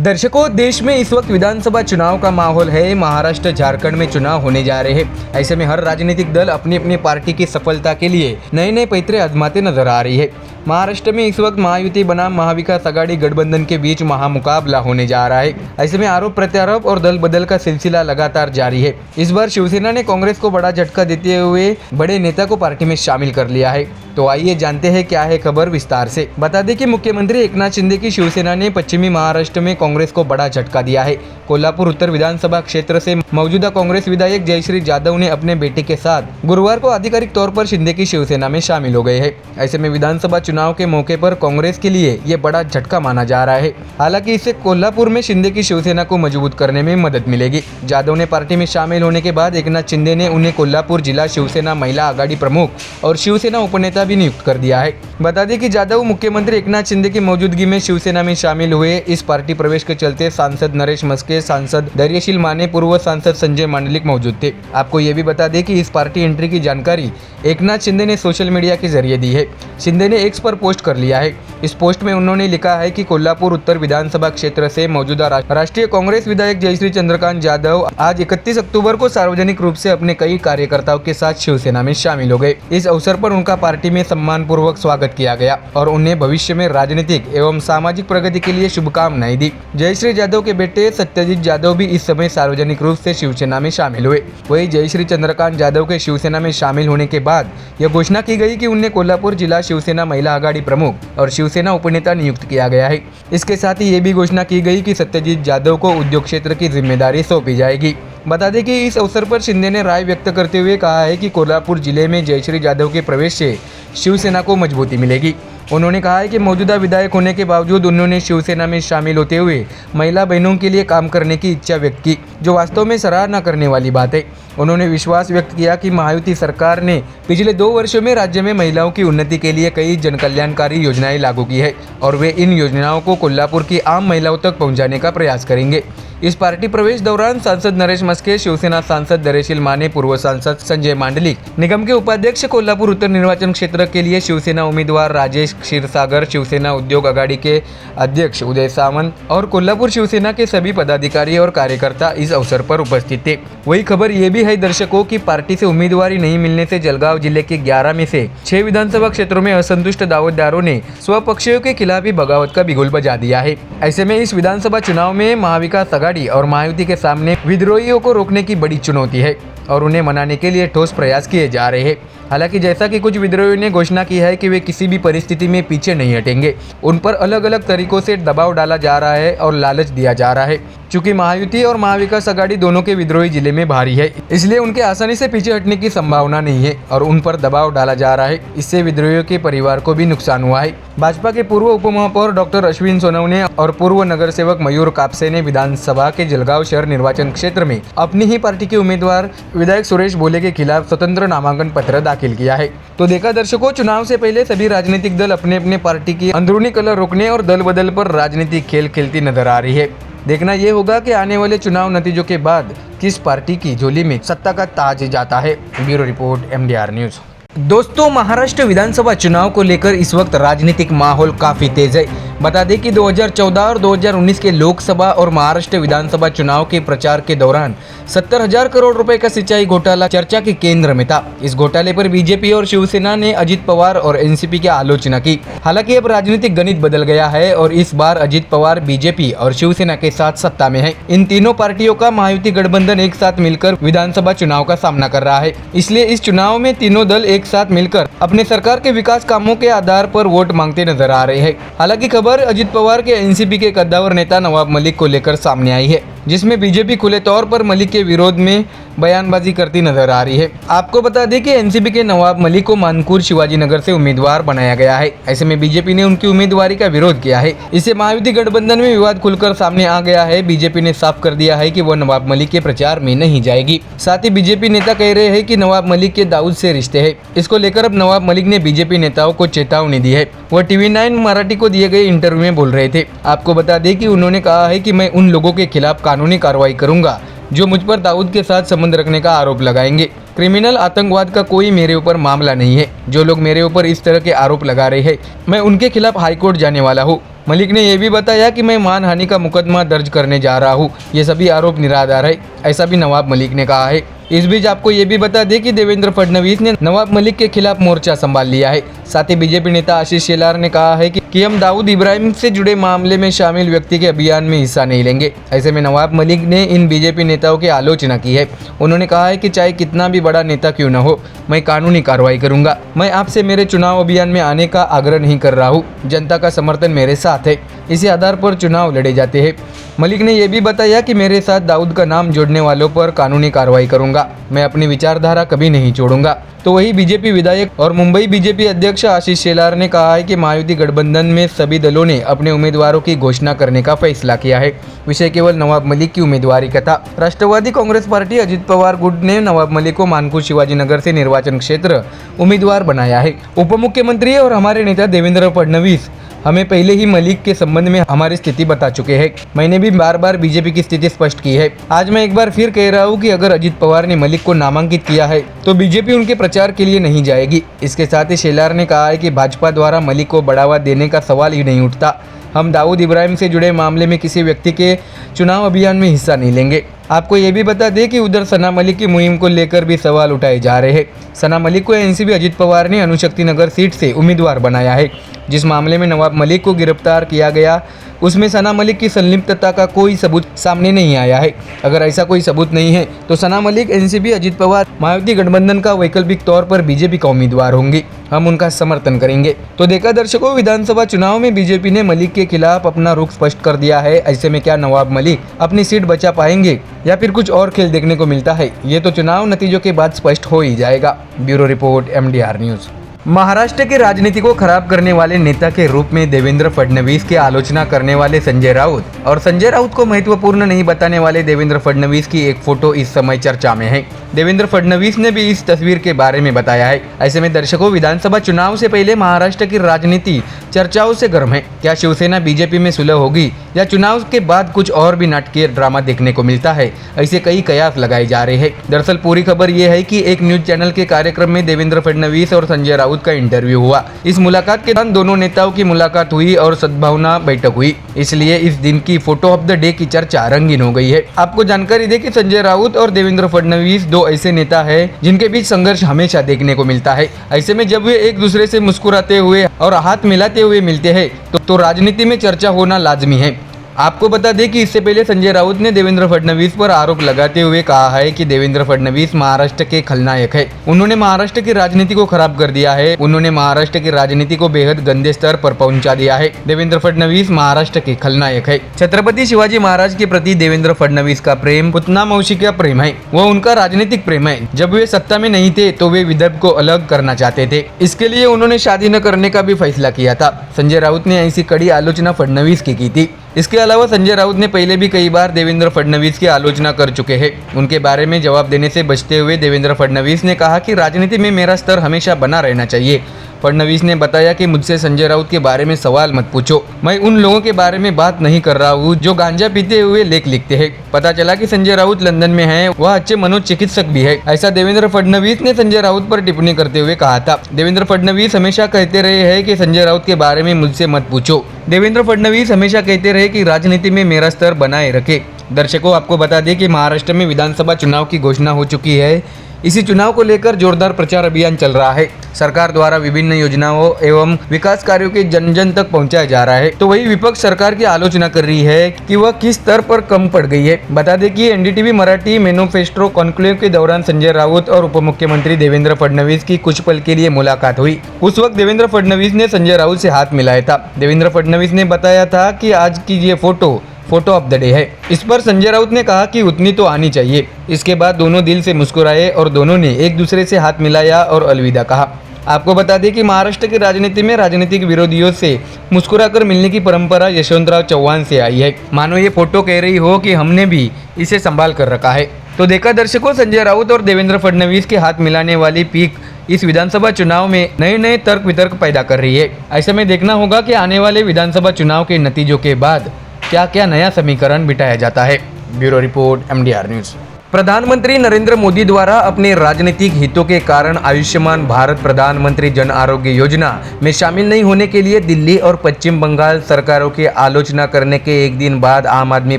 दर्शकों, देश में इस वक्त विधानसभा चुनाव का माहौल है। महाराष्ट्र, झारखंड में चुनाव होने जा रहे हैं। ऐसे में हर राजनीतिक दल अपनी अपनी पार्टी की सफलता के लिए नए नए पैतरे आजमाते नजर आ रही है। महाराष्ट्र में इस वक्त महायुति बनाम महाविकास आघाड़ी गठबंधन के बीच महामुकाबला होने जा रहा है। ऐसे में आरोप प्रत्यारोप और दल बदल का सिलसिला लगातार जारी है। इस बार शिवसेना ने कांग्रेस को बड़ा झटका देते हुए बड़े नेता को पार्टी में शामिल कर लिया है। तो आइए जानते हैं क्या है खबर विस्तार से। बता दें कि मुख्यमंत्री एकनाथ शिंदे की शिवसेना ने पश्चिमी महाराष्ट्र में कांग्रेस को बड़ा झटका दिया है। कोल्हापुर उत्तर विधानसभा क्षेत्र से मौजूदा कांग्रेस विधायक जयश्री जाधव ने अपने बेटे के साथ गुरुवार को आधिकारिक तौर पर शिंदे की शिवसेना में शामिल हो गए हैं। ऐसे में विधानसभा चुनाव के मौके पर कांग्रेस के लिए ये बड़ा झटका माना जा रहा है। हालांकि इससे कोल्हापुर में शिंदे की शिवसेना को मजबूत करने में मदद मिलेगी। जाधव ने पार्टी में शामिल होने के बाद एकनाथ शिंदे ने उन्हें कोल्हापुर जिला शिवसेना महिला आघाड़ी प्रमुख और शिवसेना उपनेता भी नियुक्त कर दिया है। बता दें कि जाधव मुख्यमंत्री एकनाथ शिंदे की मौजूदगी में शिवसेना में शामिल हुए। इस पार्टी प्रवेश के चलते सांसद नरेश मस्के, सांसद धैर्यशील माने, पूर्व सांसद संजय मांडलिक मौजूद थे। आपको ये भी बता दें कि इस पार्टी एंट्री की जानकारी एकनाथ शिंदे ने सोशल मीडिया के जरिए दी है। शिंदे ने एक्स पर पोस्ट कर लिया है। इस पोस्ट में उन्होंने लिखा है कि कोल्हापुर उत्तर विधानसभा क्षेत्र से मौजूदा राष्ट्रीय कांग्रेस विधायक जयश्री चंद्रकांत जाधव आज 31 अक्टूबर को सार्वजनिक रूप से अपने कई कार्यकर्ताओं के साथ शिवसेना में शामिल हो गए। इस अवसर पर उनका पार्टी में सम्मानपूर्वक स्वागत किया गया और उन्हें भविष्य में राजनीतिक एवं सामाजिक प्रगति के लिए शुभकामनाएं दी। जयश्री जाधव के बेटे सत्यजीत जाधव भी इस समय सार्वजनिक रूप से शिवसेना में शामिल हुए। वहीं जयश्री चंद्रकांत जाधव के शिवसेना में शामिल होने के बाद यह घोषणा की गई कि उन्हें कोल्हापुर जिला शिवसेना महिला आघाड़ी प्रमुख और शिवसेना उपनेता नियुक्त किया गया है। इसके साथ ही ये भी घोषणा की गई कि सत्यजीत जाधव को उद्योग क्षेत्र की जिम्मेदारी सौंपी जाएगी। बता दें कि इस अवसर पर शिंदे ने राय व्यक्त करते हुए कहा है कि कोल्हापुर जिले में जयश्री जाधव के प्रवेश से शिवसेना को मजबूती मिलेगी। उन्होंने कहा है कि मौजूदा विधायक होने के बावजूद उन्होंने शिवसेना में शामिल होते हुए महिला बहनों के लिए काम करने की इच्छा व्यक्त की, जो वास्तव में सराहना करने वाली बात है। उन्होंने विश्वास व्यक्त किया कि महायुति सरकार ने पिछले 2 वर्षों में राज्य में महिलाओं की उन्नति के लिए कई जनकल्याणकारी योजनाएं लागू की है और वे इन योजनाओं को कोल्हापुर की आम महिलाओं तक पहुंचाने का प्रयास करेंगे। इस पार्टी प्रवेश दौरान सांसद नरेश मस्के, शिवसेना सांसद धैर्यशील माने, पूर्व सांसद संजय मांडलिक, निगम के उपाध्यक्ष, कोल्हापुर उत्तर निर्वाचन क्षेत्र के लिए शिवसेना उम्मीदवार राजेश क्षीरसागर, शिवसेना उद्योग आघाड़ी के अध्यक्ष उदय सामंत और कोल्हापुर शिवसेना के सभी पदाधिकारी और कार्यकर्ता इस अवसर पर उपस्थित थे। वही खबर ये भी है दर्शकों की पार्टी से उम्मीदवारी नहीं मिलने से जलगांव जिले के 11 में से 6 विधानसभा क्षेत्रों में असंतुष्ट दावेदारों ने स्वपक्षियों के खिलाफ ही बगावत का बिगुल बजा दिया है। ऐसे में इस विधानसभा चुनाव में महाविकास आघाड़ी और महायुति के सामने विद्रोहियों को रोकने की बड़ी चुनौती है और उन्हें मनाने के लिए ठोस प्रयास किए जा रहे हैं। हालांकि जैसा कि कुछ विद्रोहियों ने घोषणा की है कि वे किसी भी परिस्थिति में पीछे नहीं हटेंगे, उन पर अलग अलग तरीकों से दबाव डाला जा रहा है और लालच दिया जा रहा है। चूंकि महायुति और महाविकास आघाड़ी दोनों के विद्रोही जिले में भारी है, इसलिए उनके आसानी से पीछे हटने की संभावना नहीं है और उन पर दबाव डाला जा रहा है। इससे विद्रोहियों के परिवार को भी नुकसान हुआ है। भाजपा के पूर्व उपमहापौर डॉक्टर अश्विन सोनवणे और पूर्व नगर सेवक मयूर कापसे ने विधानसभा के जलगांव शहर निर्वाचन क्षेत्र में अपनी ही पार्टी के उम्मीदवार विधायक सुरेश भोले के खिलाफ स्वतंत्र नामांकन पत्र दाखिल किया है। तो देखा दर्शकों, चुनाव से पहले सभी राजनीतिक दल अपने अपने पार्टी की अंदरूनी कलह रोकने और दल बदल पर राजनीतिक खेल खेलती नजर आ रही है। देखना ये होगा कि आने वाले चुनाव नतीजों के बाद किस पार्टी की झोली में सत्ता का ताज जाता है। Bureau report, MDR news. दोस्तों, महाराष्ट्र विधानसभा चुनाव को लेकर इस वक्त राजनीतिक माहौल काफी तेज है। बता दें कि 2014 और 2019 के लोकसभा और महाराष्ट्र विधानसभा चुनाव के प्रचार के दौरान 70,000 करोड़ रुपए का सिंचाई घोटाला चर्चा के केंद्र में था। इस घोटाले पर बीजेपी और शिवसेना ने अजित पवार और एनसीपी की आलोचना की। हालांकि अब राजनीतिक गणित बदल गया है और इस बार अजित पवार बीजेपी और शिवसेना के साथ सत्ता में है। इन तीनों पार्टियों का महायुति गठबंधन एक साथ मिलकर विधानसभा चुनाव का सामना कर रहा है। इसलिए इस चुनाव में तीनों दल एक साथ मिलकर अपने सरकार के विकास कामों के आधार पर वोट मांगते नजर आ रहे हैं। हालांकि खबर अजित पवार के एनसीपी के कद्दावर नेता नवाब मलिक को लेकर सामने आई है, जिसमें बीजेपी खुले तौर पर मलिक के विरोध में बयानबाजी करती नजर आ रही है। आपको बता दें कि एनसीपी के नवाब मलिक को मानकुर शिवाजी नगर से उम्मीदवार बनाया गया है। ऐसे में बीजेपी ने उनकी उम्मीदवारी का विरोध किया है। इससे महायुति गठबंधन में विवाद खुलकर सामने आ गया है। बीजेपी ने साफ कर दिया है कि वह नवाब मलिक के प्रचार में नहीं जाएगी। साथ ही बीजेपी नेता कह रहे हैं कि नवाब मलिक के दाऊद से रिश्ते हैं। इसको लेकर अब नवाब मलिक ने बीजेपी नेताओं को चेतावनी दी है। वह TV9 मराठी को दिए गए इंटरव्यू में बोल रहे थे। आपको बता दें कि उन्होंने कहा है कि मैं उन लोगों के खिलाफ कानूनी कार्रवाई करूंगा जो मुझ पर दाऊद के साथ संबंध रखने का आरोप लगाएंगे। क्रिमिनल आतंकवाद का कोई मेरे ऊपर मामला नहीं है। जो लोग मेरे ऊपर इस तरह के आरोप लगा रहे हैं, मैं उनके खिलाफ हाईकोर्ट जाने वाला हूँ। मलिक ने यह भी बताया कि मैं मानहानि का मुकदमा दर्ज करने जा रहा हूं। ये सभी आरोप निराधार है, ऐसा भी नवाब मलिक ने कहा है। इस बीच आपको ये भी बता दें कि देवेंद्र फडणवीस ने नवाब मलिक के खिलाफ मोर्चा संभाल लिया है। साथ ही बीजेपी नेता आशीष शेलार ने कहा है कि हम दाऊद इब्राहिम से जुड़े मामले में शामिल व्यक्ति के अभियान में हिस्सा नहीं लेंगे। ऐसे में नवाब मलिक ने इन बीजेपी नेताओं की आलोचना की है। उन्होंने कहा है कि चाहे कितना भी बड़ा नेता क्यों न हो, मैं कानूनी कार्रवाई करूंगा। मैं आपसे मेरे चुनाव अभियान में आने का आग्रह नहीं कर रहा हूँ। जनता का समर्थन मेरे साथ है, इसी आधार पर चुनाव लड़े जाते हैं। मलिक ने यह भी बताया कि मेरे साथ दाऊद का नाम जोड़ने वालों पर कानूनी कार्रवाई करूंगा। मैं अपनी विचारधारा कभी नहीं छोड़ूंगा। तो वही बीजेपी विधायक और मुंबई बीजेपी अध्यक्ष आशीष शेलार ने कहा है कि महायुति गठबंधन में सभी दलों ने अपने उम्मीदवारों की घोषणा करने का फैसला किया है। विषय केवल नवाब मलिक की उम्मीदवारी का था। राष्ट्रवादी कांग्रेस पार्टी अजित पवार गुट ने नवाब मलिक को मानकुश शिवाजीनगर से निर्वाचन क्षेत्र उम्मीदवार बनाया है। उप मुख्यमंत्री और हमारे नेता देवेंद्र फडणवीस हमें पहले ही मलिक के संबंध में हमारी स्थिति बता चुके हैं। मैंने भी बार बार बीजेपी की स्थिति स्पष्ट की है। आज मैं एक बार फिर कह रहा हूं कि अगर अजित पवार ने मलिक को नामांकित किया है तो बीजेपी उनके प्रचार के लिए नहीं जाएगी। इसके साथ ही शेलार ने कहा है कि भाजपा द्वारा मलिक को बढ़ावा देने का सवाल ही नहीं उठता। हम दाऊद इब्राहिम से जुड़े मामले में किसी व्यक्ति के चुनाव अभियान में हिस्सा नहीं लेंगे। आपको ये भी बता दें कि उधर सना मलिक की मुहिम को लेकर भी सवाल उठाए जा रहे हैं। सना मलिक को एनसीपी अजित पवार ने अणुशक्ति नगर सीट से उम्मीदवार बनाया है। जिस मामले में नवाब मलिक को गिरफ्तार किया गया उसमें सना मलिक की संलिप्तता का कोई सबूत सामने नहीं आया है। अगर ऐसा कोई सबूत नहीं है तो सना मलिक एनसीपी अजित पवार महायुति गठबंधन का वैकल्पिक तौर पर बीजेपी का उम्मीदवार होंगी। हम उनका समर्थन करेंगे। तो देखा दर्शकों, विधानसभा चुनाव में बीजेपी ने मलिक के खिलाफ अपना रुख स्पष्ट कर दिया है। ऐसे में क्या नवाब मलिक अपनी सीट बचा पाएंगे या फिर कुछ और खेल देखने को मिलता है, ये तो चुनाव नतीजों के बाद स्पष्ट हो ही जाएगा। Bureau report, MDR news. Maharashtra की राजनीति को खराब करने वाले नेता के रूप में देवेंद्र फडणवीस की आलोचना करने वाले संजय राउत और संजय राउत को महत्वपूर्ण नहीं बताने वाले देवेंद्र फडणवीस की एक फोटो इस समय चर्चा में है। देवेंद्र फडणवीस ने भी इस तस्वीर के बारे में बताया है। ऐसे में दर्शकों, विधानसभा चुनाव से पहले महाराष्ट्र की राजनीति चर्चाओं से गर्म है। क्या शिवसेना बीजेपी में सुलह होगी या चुनाव के बाद कुछ और भी नाटकीय ड्रामा देखने को मिलता है, ऐसे कई कयास लगाए जा रहे हैं। दरअसल पूरी खबर ये है कि एक न्यूज चैनल के कार्यक्रम में देवेंद्र फडणवीस और संजय राउत का इंटरव्यू हुआ। इस मुलाकात के दौरान दोनों नेताओं की मुलाकात हुई और सद्भावना बैठक हुई, इसलिए इस दिन की फोटो ऑफ द डे की चर्चा रंगीन हो गई है। आपको जानकारी दे कि संजय राउत और देवेंद्र फडणवीस दो ऐसे नेता हैं जिनके बीच संघर्ष हमेशा देखने को मिलता है। ऐसे में जब वे एक दूसरे से मुस्कुराते हुए और हाथ मिलाते हुए मिलते हैं तो राजनीति में चर्चा होना लाजमी है। आपको बता दें कि इससे पहले संजय राउत ने देवेंद्र फडणवीस पर आरोप लगाते हुए कहा है कि देवेंद्र फडणवीस महाराष्ट्र के खलनायक है। उन्होंने महाराष्ट्र की राजनीति को खराब कर दिया है। उन्होंने महाराष्ट्र की राजनीति को बेहद गंदे स्तर पर पहुंचा दिया है। देवेंद्र फडणवीस महाराष्ट्र के खलनायक है। छत्रपति शिवाजी महाराज के प्रति देवेंद्र फडणवीस का प्रेम पुतना मौसी का प्रेम है। वो उनका राजनीतिक प्रेम है। जब वे सत्ता में नहीं थे तो वे विदर्भ को अलग करना चाहते थे। इसके लिए उन्होंने शादी न करने का भी फैसला किया था। संजय राउत ने ऐसी कड़ी आलोचना फडणवीस की थी। इसके अलावा संजय राउत ने पहले भी कई बार देवेंद्र फडणवीस की आलोचना कर चुके हैं। उनके बारे में जवाब देने से बचते हुए देवेंद्र फडणवीस ने कहा कि राजनीति में मेरा स्तर हमेशा बना रहना चाहिए। फडणवीस ने बताया कि मुझसे संजय राउत के बारे में सवाल मत पूछो। मैं उन लोगों के बारे में बात नहीं कर रहा हूँ जो गांजा पीते हुए लेख लिखते हैं। पता चला कि संजय राउत लंदन में है, वह अच्छे मनोचिकित्सक भी है, ऐसा देवेंद्र फडणवीस ने संजय राउत पर टिप्पणी करते हुए कहा था। देवेंद्र फडणवीस हमेशा कहते रहे हैं कि संजय राउत के बारे में मुझसे मत पूछो। देवेंद्र फडणवीस हमेशा कहते रहे कि राजनीति में मेरा स्तर बनाए रखे। दर्शकों, आपको बता दें कि महाराष्ट्र में विधानसभा चुनाव की घोषणा हो चुकी है। इसी चुनाव को लेकर जोरदार प्रचार अभियान चल रहा है। सरकार द्वारा विभिन्न योजनाओं एवं विकास कार्यों के जन जन तक पहुंचाया जा रहा है। तो वही विपक्ष सरकार की आलोचना कर रही है कि वह किस स्तर पर कम पड़ गई है। बता दें कि एनडीटीवी मराठी मैनिफेस्टो कॉन्क्लेव के दौरान संजय राउत और उप मुख्यमंत्री देवेंद्र फडणवीस की कुछ पल के लिए मुलाकात हुई। उस वक्त देवेंद्र फडणवीस ने संजय राउत से हाथ मिलाया था। देवेंद्र फडणवीस ने बताया था कि आज की ये फोटो ऑफ द डे है। इस पर संजय राउत ने कहा कि उतनी तो आनी चाहिए। इसके बाद दोनों दिल से मुस्कुराए और दोनों ने एक दूसरे से हाथ मिलाया और अलविदा कहा। आपको बता दें कि महाराष्ट्र की राजनीति में राजनीतिक विरोधियों से मुस्कुराकर मिलने की परंपरा यशवंतराव चौहान से आई है। मानो ये फोटो कह रही हो कि हमने भी इसे संभाल कर रखा है। तो देखा दर्शकों, संजय राउत और देवेंद्र फडणवीस के हाथ मिलाने वाली पीक इस विधानसभा चुनाव में नए नए तर्क वितर्क पैदा कर रही है। ऐसे में देखना होगा कि आने वाले विधानसभा चुनाव के नतीजों के बाद क्या क्या नया समीकरण बिठाया जाता है। Bureau report, MDR news. प्रधानमंत्री नरेंद्र मोदी द्वारा अपने राजनीतिक हितों के कारण आयुष्मान भारत प्रधानमंत्री जन आरोग्य योजना में शामिल नहीं होने के लिए दिल्ली और पश्चिम बंगाल सरकारों की आलोचना करने के एक दिन बाद आम आदमी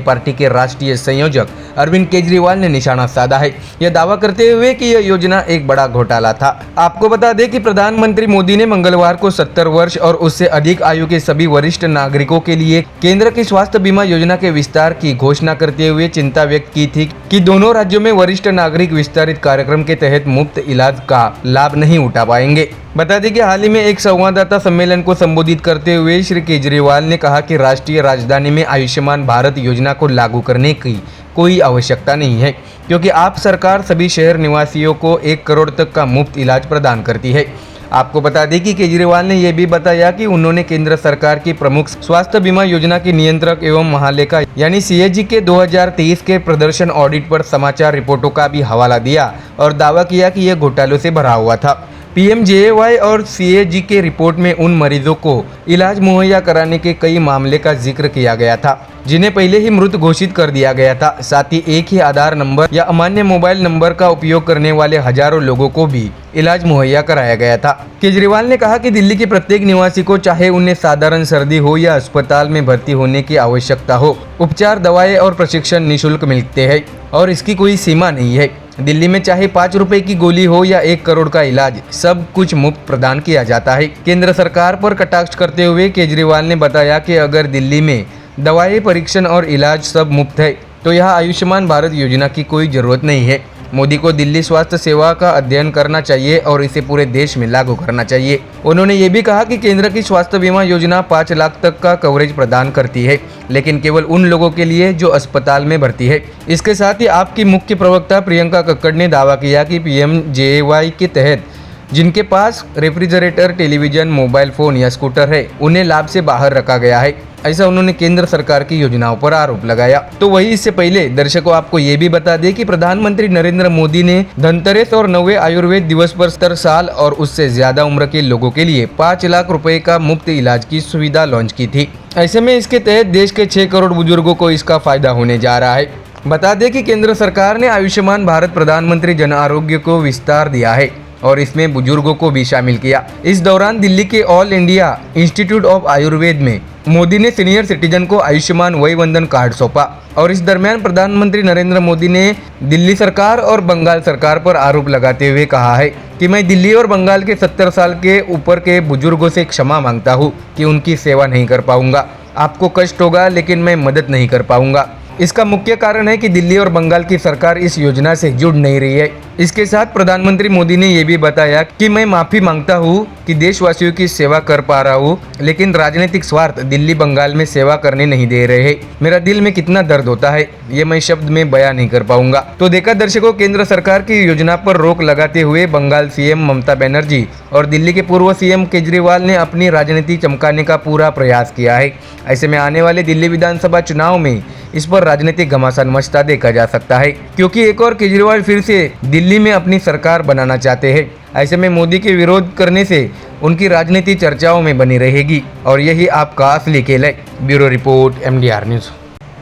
पार्टी के राष्ट्रीय संयोजक अरविंद केजरीवाल ने निशाना साधा है, यह दावा करते हुए कि यह योजना एक बड़ा घोटाला था। आपको बता दें कि प्रधानमंत्री मोदी ने मंगलवार को 70 वर्ष और उससे अधिक आयु के सभी वरिष्ठ नागरिकों के लिए केंद्र की स्वास्थ्य बीमा योजना के विस्तार की घोषणा करते हुए चिंता व्यक्त की थी कि दोनों राज्यों में वरिष्ठ नागरिक विस्तारित कार्यक्रम के तहत मुफ्त इलाज का लाभ नहीं उठा पाएंगे। बता दें कि हाल ही में एक संवाददाता सम्मेलन को संबोधित करते हुए श्री केजरीवाल ने कहा कि राष्ट्रीय राजधानी में आयुष्मान भारत योजना को लागू करने की कोई आवश्यकता नहीं है, क्योंकि आप सरकार सभी शहर निवासियों को 1 करोड़ तक का मुफ्त इलाज प्रदान करती है। आपको बता दें कि केजरीवाल ने यह भी बताया कि उन्होंने केंद्र सरकार की प्रमुख स्वास्थ्य बीमा योजना के नियंत्रक एवं महालेखा यानी सीएजी के 2023 के प्रदर्शन ऑडिट पर समाचार रिपोर्टों का भी हवाला दिया और दावा किया कि यह घोटालों से भरा हुआ था। पीएमजेएवाई और सीएजी के रिपोर्ट में उन मरीजों को इलाज मुहैया कराने के कई मामले का जिक्र किया गया था जिन्हें पहले ही मृत घोषित कर दिया गया था। साथ ही एक ही आधार नंबर या अमान्य मोबाइल नंबर का उपयोग करने वाले हजारों लोगों को भी इलाज मुहैया कराया गया था। केजरीवाल ने कहा कि दिल्ली के प्रत्येक निवासी को चाहे उन्हें साधारण सर्दी हो या अस्पताल में भर्ती होने की आवश्यकता हो, उपचार, दवाएं और प्रशिक्षण निःशुल्क मिलते हैं और इसकी कोई सीमा नहीं है। दिल्ली में चाहे 5 रुपए की गोली हो या 1 करोड़ का इलाज, सब कुछ मुफ्त प्रदान किया जाता है। केंद्र सरकार पर कटाक्ष करते हुए केजरीवाल ने बताया कि अगर दिल्ली में दवाई, परीक्षण और इलाज सब मुफ्त है तो यह आयुष्मान भारत योजना की कोई जरूरत नहीं है। मोदी को दिल्ली स्वास्थ्य सेवा का अध्ययन करना चाहिए और इसे पूरे देश में लागू करना चाहिए। उन्होंने ये भी कहा कि केंद्र की स्वास्थ्य बीमा योजना 5 लाख तक का कवरेज प्रदान करती है, लेकिन केवल उन लोगों के लिए जो अस्पताल में भर्ती है। इसके साथ ही आपकी मुख्य प्रवक्ता प्रियंका कक्कड़ ने दावा किया कि पीएमजेएवाई के तहत जिनके पास रेफ्रिजरेटर, टेलीविजन, मोबाइल फोन या स्कूटर है, उन्हें लाभ से बाहर रखा गया है। ऐसा उन्होंने केंद्र सरकार की योजनाओं पर आरोप लगाया। तो वही इससे पहले दर्शकों आपको ये भी बता दें कि प्रधानमंत्री नरेंद्र मोदी ने धनतेरस और 9वें आयुर्वेद दिवस पर 70 साल और उससे ज्यादा उम्र के लोगों के लिए 5 लाख रुपए का मुफ्त इलाज की सुविधा लॉन्च की थी। ऐसे में इसके तहत देश के 6 करोड़ बुजुर्गों को इसका फायदा होने जा रहा है। बता दें कि केंद्र सरकार ने आयुष्मान भारत प्रधानमंत्री जन आरोग्य को विस्तार दिया है और इसमें बुजुर्गों को भी शामिल किया। इस दौरान दिल्ली के all India institute of Ayurveda में मोदी ने सीनियर सिटीजन को आयुष्मान वय वंदन कार्ड सौंपा और इस दरमियान प्रधानमंत्री नरेंद्र मोदी ने दिल्ली सरकार और बंगाल सरकार पर आरोप लगाते हुए कहा है कि मैं दिल्ली और बंगाल के 70 साल के ऊपर के बुजुर्गों से क्षमा मांगता हूं कि उनकी सेवा नहीं कर पाऊंगा। आपको कष्ट होगा लेकिन मैं मदद नहीं कर पाऊंगा। इसका मुख्य कारण है कि दिल्ली और बंगाल की सरकार इस योजना से जुड़ नहीं रही है। इसके साथ प्रधानमंत्री मोदी ने यह भी बताया कि मैं माफी मांगता हूं कि देशवासियों की सेवा कर पा रहा हूं, लेकिन राजनीतिक स्वार्थ दिल्ली बंगाल में सेवा करने नहीं दे रहे हैं। मेरा दिल में कितना दर्द होता है ये मैं शब्द में बयां नहीं कर पाऊंगा। तो देखा दर्शकों, केंद्र सरकार की योजना पर रोक लगाते हुए बंगाल सीएम ममता बनर्जी और दिल्ली के पूर्व सीएम केजरीवाल ने अपनी राजनीति चमकाने का पूरा प्रयास किया है। ऐसे में आने वाले दिल्ली विधानसभा चुनाव में इस पर राजनीतिक घमासान मचता देखा जा सकता है, क्योंकि एक और केजरीवाल फिर से दिल्ली में अपनी सरकार बनाना चाहते हैं। ऐसे में मोदी के विरोध करने से उनकी राजनीति चर्चाओं में बनी रहेगी और यही आपका असली खेल है। Bureau report, MDR news.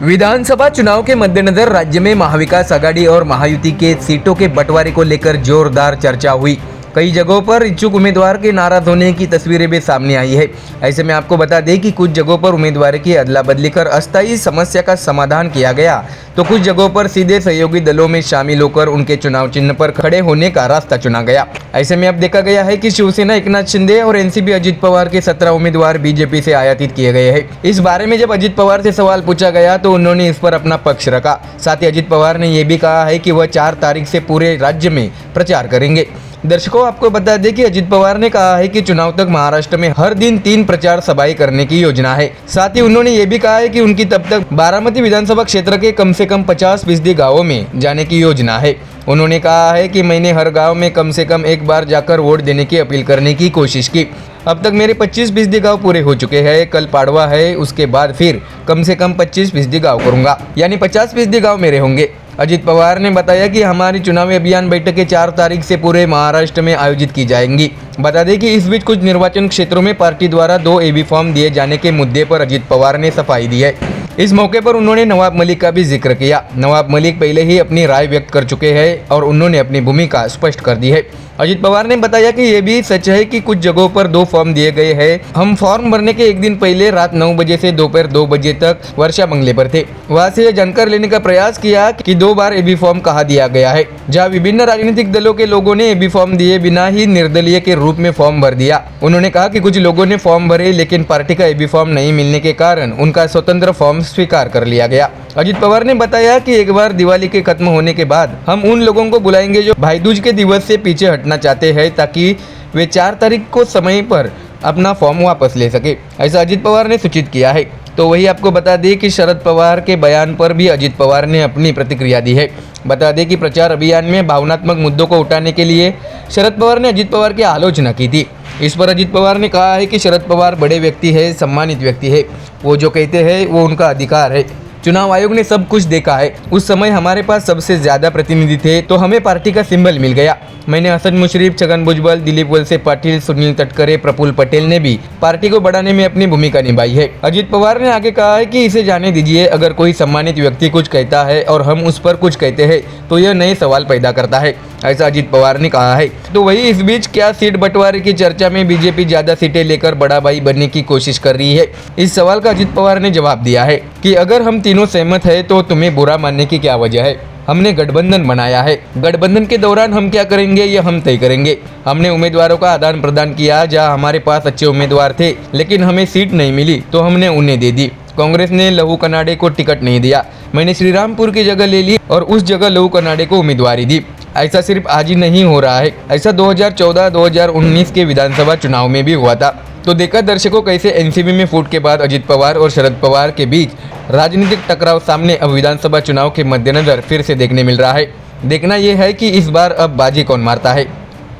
विधानसभा चुनाव के मद्देनजर राज्य में महाविकास आघाड़ी और महायुति के सीटों के बंटवारे को लेकर जोरदार चर्चा हुई। कई जगहों पर इच्छुक उम्मीदवार के नाराज होने की तस्वीरें भी सामने आई है। ऐसे में आपको बता दें कि कुछ जगहों पर उम्मीदवार की अदला बदली कर अस्थायी समस्या का समाधान किया गया, तो कुछ जगहों पर सीधे सहयोगी दलों में शामिल होकर उनके चुनाव चिन्ह पर खड़े होने का रास्ता चुना गया। ऐसे में अब देखा गया है कि शिवसेना एकनाथ शिंदे और एनसीपी अजित पवार के 17 उम्मीदवार बीजेपी से आयातित किए गए हैं। इस बारे में जब अजित पवार से सवाल पूछा गया तो उन्होंने इस पर अपना पक्ष रखा। साथ ही अजित पवार ने यह भी कहा है कि वह 4 तारीख से पूरे राज्य में प्रचार करेंगे। दर्शकों, आपको बता दें कि अजित पवार ने कहा है कि चुनाव तक महाराष्ट्र में हर दिन 3 प्रचार सभाएं करने की योजना है। साथ ही उन्होंने ये भी कहा है कि उनकी तब तक बारामती विधानसभा क्षेत्र के कम से कम 50% गाँवों में जाने की योजना है। उन्होंने कहा है कि मैंने हर गांव में कम से कम एक बार जाकर वोट देने की अपील करने की कोशिश की। अब तक मेरे 25% गांव पूरे हो चुके हैं। कल पाड़वा है, उसके बाद फिर कम से कम 25% गांव करूंगा, यानी 50% गांव मेरे होंगे। अजित पवार ने बताया कि हमारी चुनावी अभियान बैठकें 4 तारीख से पूरे महाराष्ट्र में आयोजित की जाएंगी। बता दें कि इस बीच कुछ निर्वाचन क्षेत्रों में पार्टी द्वारा 2 AB फॉर्म दिए जाने के मुद्दे पर अजित पवार ने सफाई दी है। इस मौके पर उन्होंने नवाब मलिक का भी जिक्र किया। नवाब मलिक पहले ही अपनी राय व्यक्त कर चुके हैं और उन्होंने अपनी भूमिका स्पष्ट कर दी है। अजित पवार ने बताया कि ये भी सच है कि कुछ जगहों पर 2 फॉर्म दिए गए हैं। हम फॉर्म भरने के एक दिन पहले रात 9 बजे से दोपहर 2 बजे तक वर्षा बंगले पर थे। वहां से यह जानकर लेने का प्रयास किया कि 2 बार एबी फॉर्म कहाँ दिया गया है, जहाँ विभिन्न राजनीतिक दलों के लोगों ने एबी फॉर्म दिए बिना ही निर्दलीय के रूप में फॉर्म भर दिया। उन्होंने कहा कि कुछ लोगों ने फॉर्म भरे लेकिन पार्टी का एबी फॉर्म नहीं मिलने के कारण उनका स्वतंत्र फॉर्म स्वीकार कर लिया गया। अजित पवार ने बताया कि एक बार दिवाली के खत्म होने के बाद हम उन लोगों को बुलाएंगे जो भाई दूज के दिवस से पीछे हटना चाहते हैं, ताकि वे 4 तारीख को समय पर अपना फॉर्म वापस ले सके, ऐसा अजित पवार ने सूचित किया है। तो वही आपको बता दें कि शरद पवार के बयान पर भी अजित पवार ने अपनी प्रतिक्रिया दी है। बता दें कि प्रचार अभियान में भावनात्मक मुद्दों को उठाने के लिए शरद पवार ने अजित पवार की आलोचना की थी। इस पर अजित पवार ने कहा है कि शरद पवार बड़े व्यक्ति है, सम्मानित व्यक्ति है, वो जो कहते हैं वो उनका अधिकार है। चुनाव आयोग ने सब कुछ देखा है। उस समय हमारे पास सबसे ज्यादा प्रतिनिधि थे तो हमें पार्टी का सिंबल मिल गया। मैंने हसन मुशर्रफ, छगन भुजबल, दिलीप वलसे पाटिल, सुनील तटकरे, प्रफुल्ल पटेल ने भी पार्टी को बढ़ाने में अपनी भूमिका निभाई है। अजित पवार ने आगे कहा है कि इसे जाने दीजिए, अगर कोई सम्मानित व्यक्ति कुछ कहता है और हम उस पर कुछ कहते हैं तो यह नए सवाल पैदा करता है, ऐसा अजित पवार ने कहा है। तो वही इस बीच क्या सीट बंटवारे की चर्चा में बीजेपी ज्यादा सीटें लेकर बड़ा भाई बनने की कोशिश कर रही है? इस सवाल का अजित पवार ने जवाब दिया है कि अगर हम तीनों सहमत है तो तुम्हें बुरा मानने की क्या वजह है? हमने गठबंधन बनाया है, गठबंधन के दौरान हम क्या करेंगे ये हम तय करेंगे। हमने उम्मीदवारों का आदान प्रदान किया, जहां हमारे पास अच्छे उम्मीदवार थे लेकिन हमें सीट नहीं मिली तो हमने उन्हें दे दी। कांग्रेस ने लहू कनाडे को टिकट नहीं दिया, मैंने श्रीरामपुर की जगह ले ली और उस जगह लहू कनाडे को उम्मीदवारी दी। ऐसा सिर्फ आज ही नहीं हो रहा है, ऐसा 2014-2019 के विधानसभा चुनाव में भी हुआ था। तो देखा दर्शकों कैसे एनसीपी में फूट के बाद अजित पवार और शरद पवार के बीच राजनीतिक टकराव सामने अब विधानसभा चुनाव के मद्देनजर फिर से देखने मिल रहा है। देखना यह है कि इस बार अब बाजी कौन मारता है।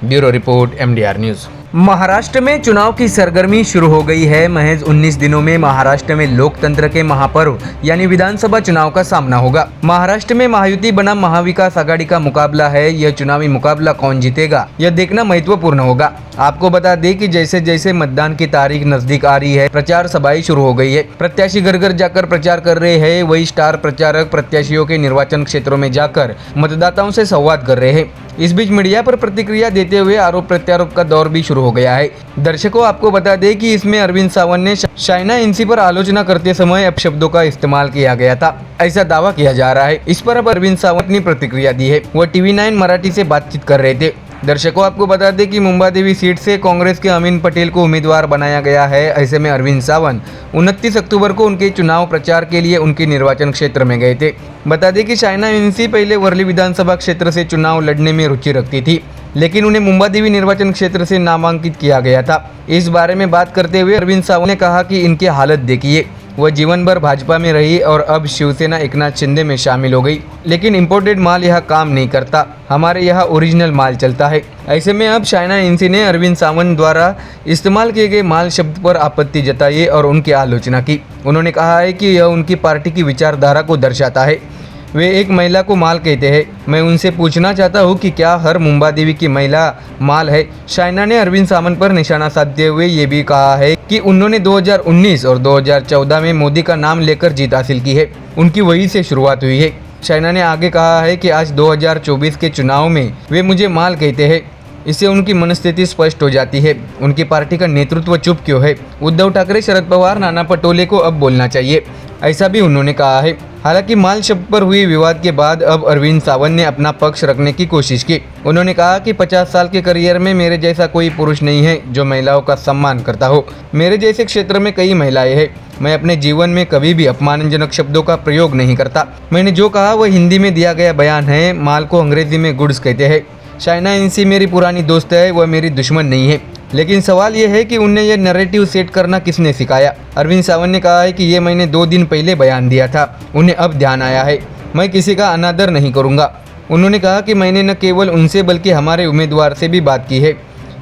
Bureau report, MDR news. Maharashtra में चुनाव की सरगर्मी शुरू हो गई है। महज 19 दिनों में महाराष्ट्र में लोकतंत्र के महापर्व यानी विधानसभा चुनाव का सामना होगा। महाराष्ट्र में महायुति बनाम महाविकास आघाड़ी का मुकाबला है। यह चुनावी मुकाबला कौन जीतेगा यह देखना महत्वपूर्ण होगा। आपको बता दें कि जैसे जैसे मतदान की तारीख नजदीक आ रही है, प्रचार सभाएं शुरू हो गई है। प्रत्याशी घर घर जाकर प्रचार कर रहे हैं। वही स्टार प्रचारक प्रत्याशियों के निर्वाचन क्षेत्रों में जाकर मतदाताओं से संवाद कर रहे हैं। इस बीच मीडिया पर प्रतिक्रिया देते हुए आरोप प्रत्यारोप का दौर भी शुरू हो गया है। दर्शकों, आपको बता दें कि इसमें अरविंद सावंत ने शाइना इंसी पर आलोचना करते समय अपशब्दों का इस्तेमाल किया गया था, ऐसा दावा किया जा रहा है। इस पर अब अरविंद सावंत ने प्रतिक्रिया दी है। वह TV9 मराठी से बातचीत कर रहे थे। दर्शकों, आपको बता दें कि मुंबादेवी सीट से कांग्रेस के अमीन पटेल को उम्मीदवार बनाया गया है। ऐसे में अरविंद सावंत 29 अक्टूबर को उनके चुनाव प्रचार के लिए उनके निर्वाचन क्षेत्र में गए थे। बता दें कि शाइना इंसी पहले वर्ली विधानसभा क्षेत्र से चुनाव लड़ने में रुचि रखती थी, लेकिन उन्हें मुंबादेवी निर्वाचन क्षेत्र से नामांकित किया गया था। इस बारे में बात करते हुए अरविंद सावंत ने कहा कि इनकी हालत देखिए, वह जीवन भर भाजपा में रही और अब शिवसेना एकनाथ शिंदे में शामिल हो गई, लेकिन इंपोर्टेड माल यहाँ काम नहीं करता, हमारे यहाँ ओरिजिनल माल चलता है। ऐसे में अब शाइना इंसी ने अरविंद सावंत द्वारा इस्तेमाल किए गए माल शब्द पर आपत्ति जताई और उनकी आलोचना की। उन्होंने कहा है कि यह उनकी पार्टी की विचारधारा को दर्शाता है। वे एक महिला को माल कहते हैं। मैं उनसे पूछना चाहता हूं कि क्या हर मुंबादेवी की महिला माल है? शाइना ने अरविंद सावंत पर निशाना साधते हुए ये भी कहा है कि उन्होंने 2019 और 2014 में मोदी का नाम लेकर जीत हासिल की है, उनकी वहीं से शुरुआत हुई है। शाइना ने आगे कहा है कि आज 2024 के चुनाव में वे मुझे माल कहते हैं, इससे उनकी मनस्थिति स्पष्ट हो जाती है। उनकी पार्टी का नेतृत्व चुप क्यों है? उद्धव ठाकरे, शरद पवार, नाना पटोले को अब बोलना चाहिए, ऐसा भी उन्होंने कहा है। हालांकि माल शब्द पर हुई विवाद के बाद अब अरविंद सावंत ने अपना पक्ष रखने की कोशिश की। उन्होंने कहा कि 50 साल के करियर में मेरे जैसा कोई पुरुष नहीं है जो महिलाओं का सम्मान करता हो। मेरे जैसे क्षेत्र में कई महिलाएं हैं। मैं अपने जीवन में कभी भी अपमानजनक शब्दों का प्रयोग नहीं करता। मैंने जो कहा वह हिंदी में दिया गया बयान है। माल को अंग्रेजी में गुड्स कहते हैं। शाइना इंसी मेरी पुरानी दोस्त है, वह मेरी दुश्मन नहीं है, लेकिन सवाल यह है कि उन्हें यह नैरेटिव सेट करना किसने सिखाया? अरविंद सावंत ने कहा है कि ये मैंने 2 दिन पहले बयान दिया था, उन्हें अब ध्यान आया है। मैं किसी का अनादर नहीं करूंगा। उन्होंने कहा कि मैंने न केवल उनसे बल्कि हमारे उम्मीदवार से भी बात की है।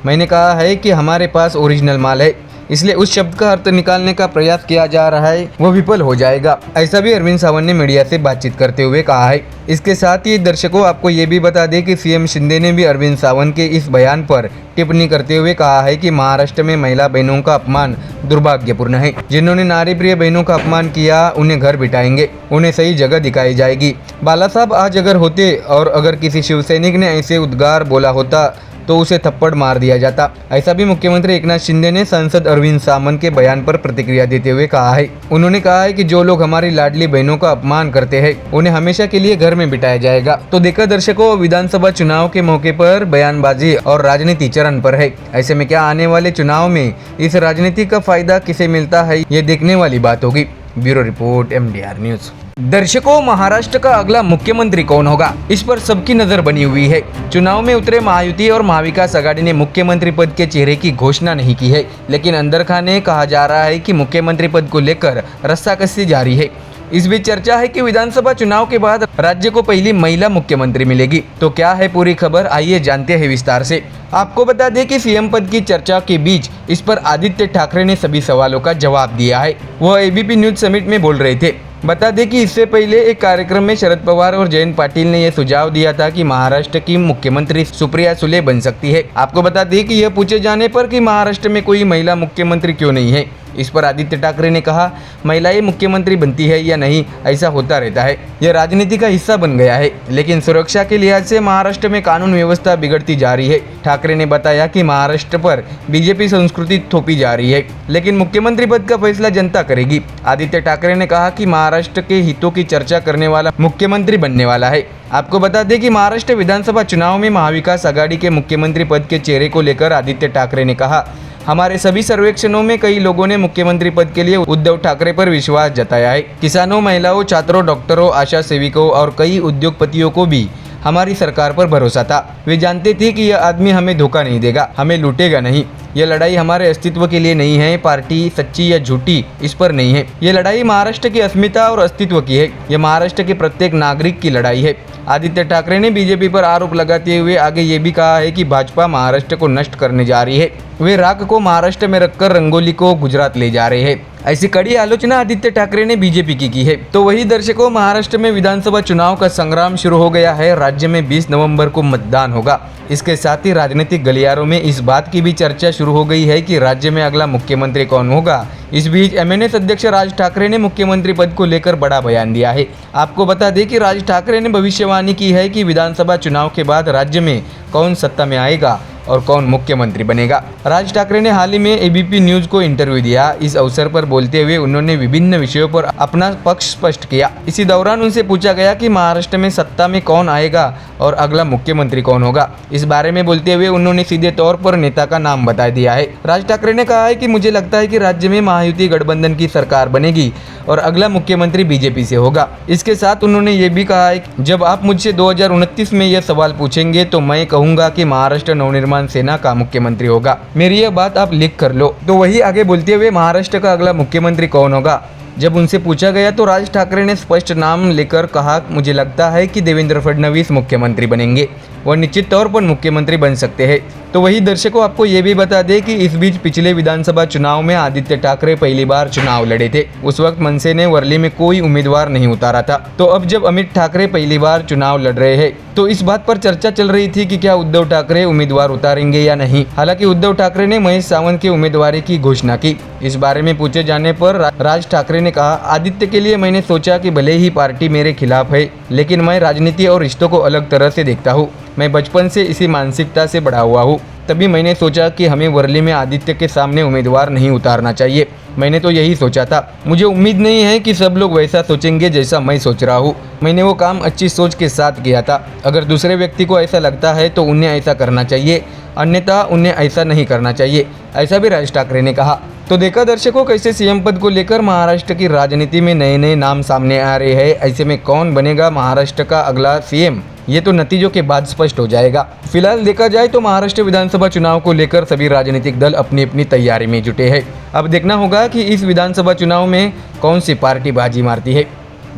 मैंने कहा है कि हमारे पास ओरिजिनल माल है। इसलिए उस शब्द का अर्थ निकालने का प्रयास किया जा रहा है वो विफल हो जाएगा। ऐसा भी अरविंद सावंत ने मीडिया से बातचीत करते हुए कहा है। इसके साथ ही दर्शकों आपको ये भी बता दें कि सीएम शिंदे ने भी अरविंद सावंत के इस बयान पर टिप्पणी करते हुए कहा है कि महाराष्ट्र में महिला बहनों का अपमान दुर्भाग्यपूर्ण है। जिन्होंने नारी प्रिय बहनों का अपमान किया उन्हें घर बिठाएंगे, उन्हें सही जगह दिखाई जाएगी। बाला साहब आज अगर होते और अगर किसी शिव सैनिक ने ऐसे उद्गार बोला होता तो उसे थप्पड़ मार दिया जाता। ऐसा भी मुख्यमंत्री एकनाथ शिंदे ने सांसद अरविंद सावंत के बयान पर प्रतिक्रिया देते हुए कहा है। उन्होंने कहा है कि जो लोग हमारी लाडली बहनों का अपमान करते हैं उन्हें हमेशा के लिए घर में बिठाया जाएगा। तो देखा दर्शकों, विधानसभा चुनाव के मौके पर बयानबाजी और राजनीति चरण पर है। ऐसे में क्या आने वाले चुनाव में इस राजनीति का फायदा किसे मिलता है ये देखने वाली बात होगी। Bureau report MDR news. दर्शकों, महाराष्ट्र का अगला मुख्यमंत्री कौन होगा, इस पर सबकी नजर बनी हुई है। चुनाव में उतरे महायुति और महाविकास आघाड़ी ने मुख्यमंत्री पद के चेहरे की घोषणा नहीं की है, लेकिन अंदर खाने कहा जा रहा है कि मुख्यमंत्री पद को लेकर रस्साकसी जारी है। इस बीच चर्चा है कि विधानसभा चुनाव के बाद राज्य को पहली महिला मुख्यमंत्री मिलेगी। तो क्या है पूरी खबर, आइए जानते हैं विस्तार से। आपको बता दें कि सीएम पद की चर्चा के बीच इस पर आदित्य ठाकरे ने सभी सवालों का जवाब दिया है। वह ABP न्यूज समिट में बोल रहे थे। बता दें कि इससे पहले एक कार्यक्रम में शरद पवार और जयंत पाटिल ने यह सुझाव दिया था कि महाराष्ट्र की मुख्यमंत्री सुप्रिया सुले बन सकती है। आपको बता दें कि यह पूछे जाने पर कि महाराष्ट्र में कोई महिला मुख्यमंत्री क्यों नहीं है, इस पर आदित्य ठाकरे ने कहा, महिलाएं मुख्यमंत्री बनती है या नहीं ऐसा होता रहता है, यह राजनीति का हिस्सा बन गया है, लेकिन सुरक्षा के लिहाज से महाराष्ट्र में कानून व्यवस्था बिगड़ती जा रही है। ठाकरे ने बताया कि महाराष्ट्र पर बीजेपी संस्कृति थोपी जा रही है, लेकिन मुख्यमंत्री पद का फैसला जनता करेगी। आदित्य ठाकरे ने कहा कि महाराष्ट्र के हितों की चर्चा करने वाला मुख्यमंत्री बनने वाला है। आपको बता दें कि महाराष्ट्र विधानसभा चुनाव में महाविकास आघाड़ी के मुख्यमंत्री पद के चेहरे को लेकर आदित्य ठाकरे ने कहा, हमारे सभी सर्वेक्षणों में कई लोगों ने मुख्यमंत्री पद के लिए उद्धव ठाकरे पर विश्वास जताया है। किसानों, महिलाओं, छात्रों, डॉक्टरों, आशा सेविकों और कई उद्योगपतियों को भी हमारी सरकार पर भरोसा था। वे जानते थे कि यह आदमी हमें धोखा नहीं देगा, हमें लूटेगा नहीं। यह लड़ाई हमारे अस्तित्व के लिए नहीं है, पार्टी सच्ची या झूठी इस पर नहीं है। यह लड़ाई महाराष्ट्र की अस्मिता और अस्तित्व की है। यह महाराष्ट्र के प्रत्येक नागरिक की लड़ाई है। आदित्य ठाकरे ने बीजेपी पर आरोप लगाते हुए आगे ये भी कहा है कि भाजपा महाराष्ट्र को नष्ट करने जा रही है। वे राख को महाराष्ट्र में रखकर रंगोली को गुजरात ले जा रहे हैं। ऐसी कड़ी आलोचना आदित्य ठाकरे ने बीजेपी की है। तो वही दर्शकों, महाराष्ट्र में विधानसभा चुनाव का संग्राम शुरू हो गया है। राज्य में 20 नवंबर को मतदान होगा। इसके साथ ही राजनीतिक गलियारों में इस बात की भी चर्चा शुरू हो गई है कि राज्य में अगला मुख्यमंत्री कौन होगा। इस बीच MNS अध्यक्ष राज ठाकरे ने मुख्यमंत्री पद को लेकर बड़ा बयान दिया है। आपको बता दें कि राज ठाकरे ने भविष्यवाणी की है कि विधानसभा चुनाव के बाद राज्य में कौन सत्ता में आएगा और कौन मुख्यमंत्री बनेगा। राज ठाकरे ने हाल ही में ABP न्यूज को इंटरव्यू दिया। इस अवसर पर बोलते हुए उन्होंने विभिन्न विषयों पर अपना पक्ष स्पष्ट किया। इसी दौरान उनसे पूछा गया कि महाराष्ट्र में सत्ता में कौन आएगा और अगला मुख्यमंत्री कौन होगा। इस बारे में बोलते हुए उन्होंने सीधे तौर पर नेता का नाम बता दिया है। राज ठाकरे ने कहा है कि मुझे लगता है कि राज्य में महायुति गठबंधन की सरकार बनेगी और अगला मुख्यमंत्री बीजेपी से होगा। इसके साथ उन्होंने ये भी कहा है कि जब आप मुझसे 2029 में यह सवाल पूछेंगे तो मैं कहूंगा कि महाराष्ट्र नवनिर्माण सेना का मुख्यमंत्री होगा। मेरी यह बात आप लिख कर लो। तो वही आगे बोलते हुए महाराष्ट्र का अगला मुख्यमंत्री कौन होगा जब उनसे पूछा गया तो राज ठाकरे ने स्पष्ट नाम लेकर कहा, मुझे लगता है कि देवेंद्र फडणवीस मुख्यमंत्री बनेंगे, वह निश्चित तौर पर मुख्यमंत्री बन सकते हैं। तो वही दर्शकों, आपको ये भी बता दें कि इस बीच पिछले विधानसभा चुनाव में आदित्य ठाकरे पहली बार चुनाव लड़े थे। उस वक्त मनसे ने वर्ली में कोई उम्मीदवार नहीं उतारा था। तो अब जब अमित ठाकरे पहली बार चुनाव लड़ रहे हैं तो इस बात पर चर्चा चल रही थी कि क्या उद्धव ठाकरे उम्मीदवार उतारेंगे या नहीं। हालांकि उद्धव ठाकरे ने महेश सावंत की उम्मीदवारी की घोषणा की। इस बारे में पूछे जाने पर राज ठाकरे ने कहा, आदित्य के लिए मैंने सोचा कि भले ही पार्टी मेरे खिलाफ है, लेकिन मैं राजनीति और रिश्तों को अलग तरह से देखता हूँ। मैं बचपन से इसी मानसिकता से बड़ा हुआ हूँ। तभी मैंने सोचा कि हमें वर्ली में आदित्य के सामने उम्मीदवार नहीं उतारना चाहिए। मैंने तो यही सोचा था। मुझे उम्मीद नहीं है कि सब लोग वैसा सोचेंगे जैसा मैं सोच रहा हूँ। मैंने वो काम अच्छी सोच के साथ किया था। अगर दूसरे व्यक्ति को ऐसा लगता है तो उन्हें ऐसा करना चाहिए, अन्यथा उन्हें ऐसा नहीं करना चाहिए, ऐसा भी राज ठाकरे ने कहा। तो देखा दर्शकों, कैसे सीएम पद को लेकर महाराष्ट्र की राजनीति में नए नए नाम सामने आ रहे हैं। ऐसे में कौन बनेगा महाराष्ट्र का अगला सीएम, ये तो नतीजों के बाद स्पष्ट हो जाएगा। फिलहाल देखा जाए तो महाराष्ट्र विधानसभा चुनाव को लेकर सभी राजनीतिक दल अपनी अपनी तैयारी में जुटे हैं। अब देखना होगा कि इस विधानसभा चुनाव में कौन सी पार्टी बाजी मारती है।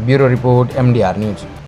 Bureau report MDR news.